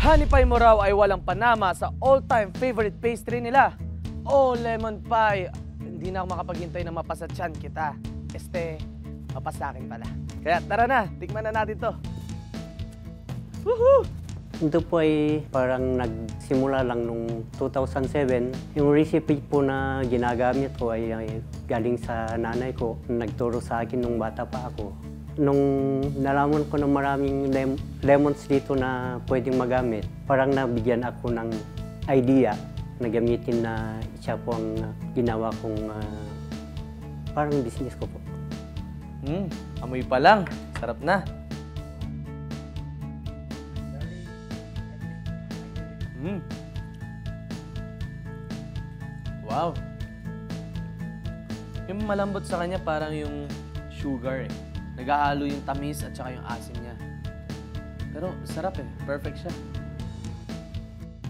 Honey pie mo raw ay walang panama sa all-time favorite pastry nila. Oh, lemon pie. Hindi na ako makapaghintay na mapasa tiyan kita. Mapasa akin pala. Kaya tara na, tikman na natin to. Woohoo! Ito po ay parang nagsimula lang nung 2007. Yung recipe po na ginagamit ko ay galing sa nanay ko. Nagturo sa akin nung bata pa ako. Nung nalaman ko na maraming lemons dito na pwedeng magamit, parang nabigyan ako ng idea na gamitin na siya po ang ginawa kong parang business ko po. Amoy pa lang. Sarap na. Wow. Yung malambot sa kanya parang yung sugar eh. Naghahalo yung tamis at saka yung asim niya. Pero sarap eh. Perfect siya.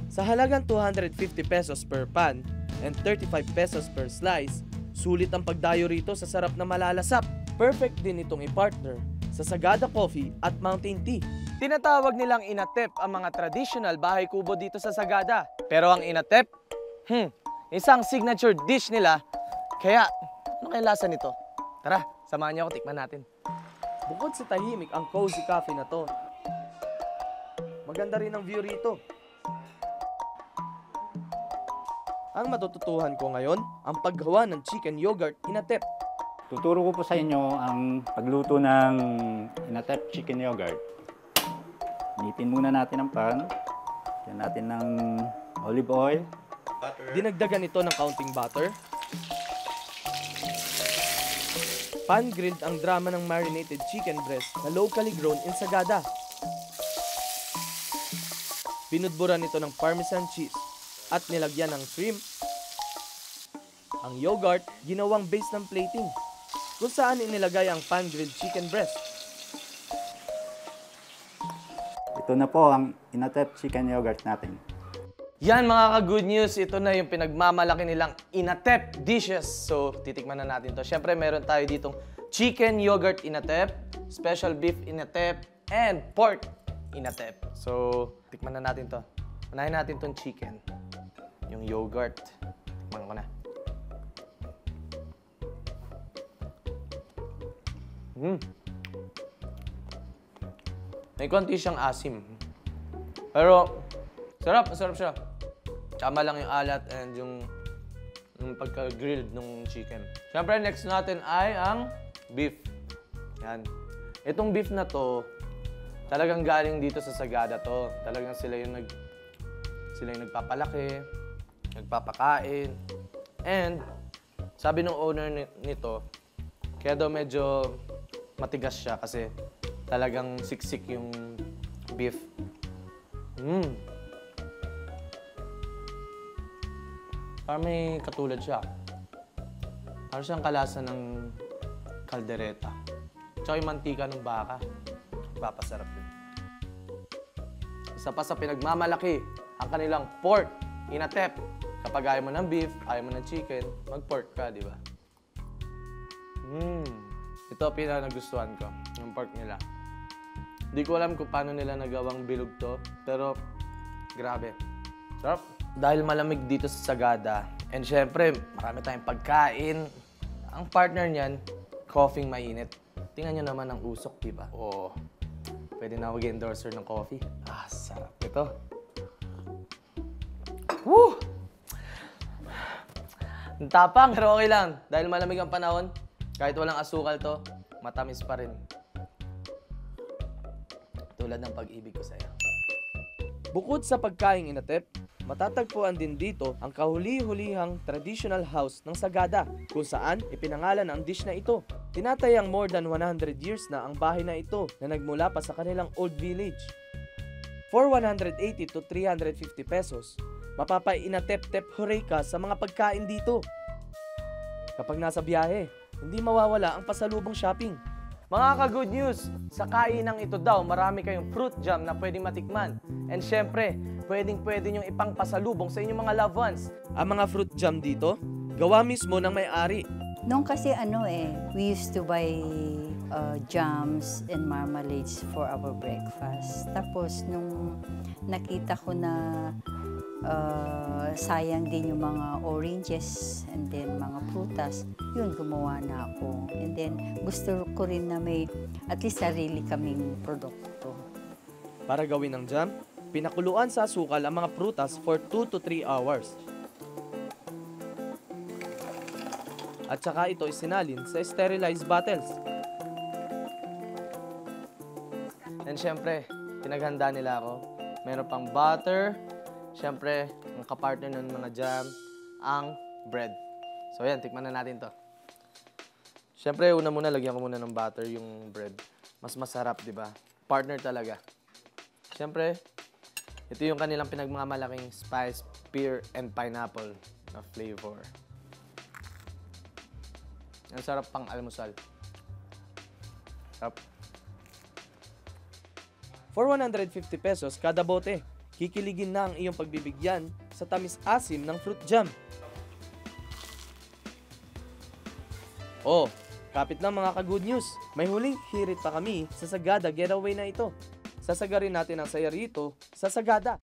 Sa halagang 250 pesos per pan and 35 pesos per slice, sulit ang pagdayo rito sa sarap na malalasap. Perfect din itong i-partner sa Sagada Coffee at Mountain Tea. Tinatawag nilang inatep ang mga traditional bahay kubo dito sa Sagada. Pero ang inatep, isang signature dish nila. Kaya, ano kaya lasa nito? Tara, samahan niyo ako, tikman natin. Bukod sa tahimik ang cozy cafe na to, maganda rin ang view rito. Ang matututuhan ko ngayon, ang paggawa ng chicken yogurt inatep. Tuturo ko po sa inyo ang pagluto ng inatep chicken yogurt. Initin muna natin ang pan. Lagyan natin ng olive oil. Dinagdagan ito ng kaunting butter. Pan-grilled ang drama ng marinated chicken breast na locally grown in Sagada. Binudburan ito ng parmesan cheese at nilagyan ng shrimp. Ang yogurt, ginawang base ng plating, kung saan inilagay ang pan-grilled chicken breast. Ito na po ang inatep chicken yogurt natin. Yan mga ka-good news, ito na yung pinagmamalaki nilang inatep dishes. So, titikman na natin to. Siyempre, meron tayo ditong chicken yogurt inatep, special beef inatep, and pork inatep. So, tikman na natin to. Unahin natin tong chicken. Yung yogurt. Tikman ko na. May konti siyang asim. Pero, masarap siya. Tama lang yung alat and yung pagka-grilled ng chicken. Siyempre, next natin ay ang beef. Yan. Itong beef na to, talagang galing dito sa Sagada to. Talagang sila yung nagpapalaki, nagpapakain. And, sabi ng owner nito, kaya daw medyo matigas siya kasi talagang siksik yung beef. Parang may katulad siya. Parang siyang kalasa ng kaldereta. Tsaka yung mantika ng baka. Papasarap yun. Isa pa sa pinagmamalaki, ang kanilang pork inatep. Kapag ayaw mo ng beef, ayaw mo ng chicken, mag-pork ka, di ba? Ito pinanagustuhan ko, yung pork nila. Hindi ko alam kung paano nila nagawang bilog to, pero grabe. Sarap. Dahil malamig dito sa Sagada, and syempre, marami tayong pagkain. Ang partner niyan, coffee mainit. Tingnan nyo naman ang usok, di ba? Oo. Pwede na mag-endorser ng coffee. Sarap ito. Woo! Ang tapang, pero okay lang. Dahil malamig ang panahon, kahit walang asukal to, matamis pa rin. Tulad ng pag-ibig ko sa'yo. Bukod sa pagkaing inatep, matatagpuan din dito ang kahuli-hulihang traditional house ng Sagada, kung saan ipinangalan ang dish na ito. Tinatayang more than 100 years na ang bahay na ito na nagmula pa sa kanilang old village. For 180 to 350 pesos, mapapa-inatep-tep hooray ka sa mga pagkain dito. Kapag nasa biyahe, hindi mawawala ang pasalubong shopping. Mga ka-good news, sa kainang ito daw, marami kayong fruit jam na pwedeng matikman. And syempre, pwedeng-pwede nyong ipangpasalubong sa inyong mga loved ones. Ang mga fruit jam dito, gawa mismo ng may-ari. Noong kasi we used to buy jams and marmalades for our breakfast. Tapos nung nakita ko na sayang din yung mga oranges and then mga prutas, yun gumawa na ako. And then gusto ko rin na may at least sarili kaming produkto. Para gawin ng jam, pinakuluan sa asukal ang mga prutas for 2 to 3 hours. At saka ito isinalin sa sterilized bottles. And syempre, pinaghanda nila ako. Meron pang butter. Syempre, ang kapartner ng mga jam, ang bread. So yan, tikman na natin to. Syempre, una muna, lagyan ko muna ng butter yung bread. Mas masarap, di ba? Partner talaga. Syempre, ito yung kanilang pinagmamalaking spice, pear, and pineapple na flavor. Ang sarap pang almusal. Sarap. For 150 pesos kada bote, kikiligin na ang iyong pagbibigyan sa tamis-asim ng fruit jam. Oh, kapit lang mga ka-good news. May huling hirit pa kami sa Sagada getaway na ito. Sasagarin natin ang saya rito sa Sagada.